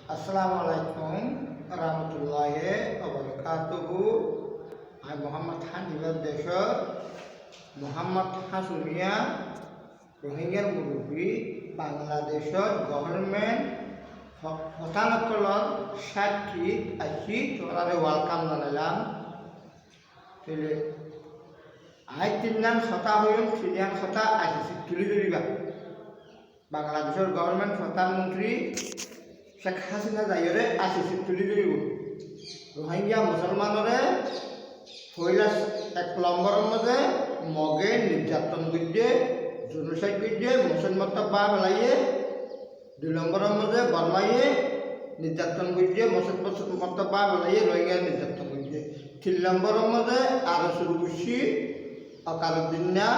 Assalamualaikum warahmatullahi wabarakatuh. I Muhammad Hanifat Desor, Muhammad Hasumia, Rohingya Murubi, Bangladeshor government, Hotanakolon, Shaki, Achi, Torare welcome Nanalam. I think nan Hota Hoyum, Syrian Hota, Achi Tuliduriba. Bangladeshor government, Hotamantri. Sheikh Hasina যাইরে আসিছি তুলি দিব রোহিঙ্গা মুসলমানরে ফইলাস এক নম্বরের মধ্যে মগে নির্যাতন করছে জনসাইড করছে মুসলমান পা বেলাইয়ে 2 নম্বরের মধ্যে বর্মাইয়ে নির্যাতন করছে মুসলমান পা বেলাইয়ে রোহিঙ্গা নির্যাতন করছে 3 নম্বরের মধ্যে আরো শুরু করছি অকালুদ্দিনা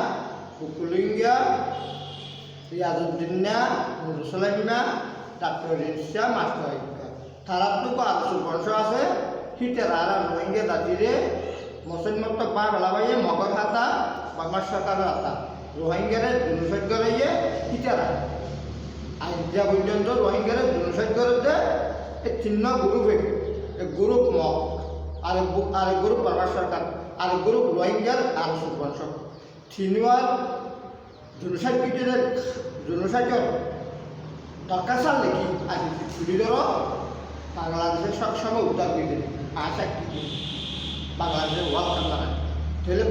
কুকুলিঙ্গা রিয়াজুদ্দিনা নুরুসালামিনা Dr. Rizya Master Tarap tu ko asu bangsa ase hitera Rohingya datire Muslim to pa balabaye mogar hata Bangladesh sarkar hata Rohingya re genocide koriye hitera aja পর্যন্ত Rohingya re genocide করতে এই তিন গ্রুপ মক আর group Bangladesh sarkar আর group Rohingya আর asu bangsa তিনবার genocide দরকার নাকি আজ ছুটি ধরো বাংলাদেশের সবসময় উদ্ধার করে দেবে আশা কি বাংলাদেশের ওয়ালকাম না তাহলে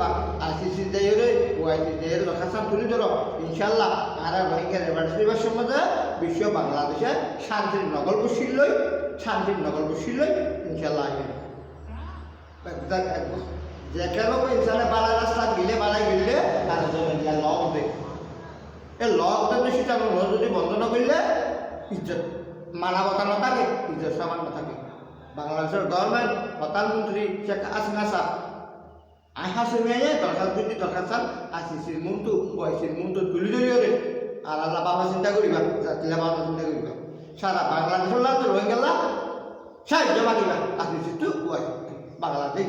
আইসিসি দেয়রে ওআইসি দেয়ের দরকার তুলে ধরো ইনশাল্লাহ আর রোহিঙ্গা রেভার্সিবার সম্বন্ধে বিশ্ব বাংলাদেশে শান্তির নগর বসিল ইনশাল্লাহ যে কেন ইনশাল্লাহ বালা রাস্তা গেলে বালাই গেলে আর লক দেখ এই লকডাউন সেটা যদি বন্ধ না করলে ইজ্জত মানবতা না থাকে ইজ্জত সমান না থাকে বাংলাদেশের গভর্নমেন্ট প্রধানমন্ত্রী শেখ হাসিনা সাহেব হাসিনায়ে দরখাস্ত আসিসির মুন্তু ওয়াইসির মুন্তু তুলি ধরিয়ে আর আল্লাহ বাবা চিন্তা করিবা জাতিলা বাবা চিন্তা করিবা সারা বাংলাদেশের রোহিঙ্গা সাহায্য মাগিবা আসিসি তো ওয়াই বাংলাদেশ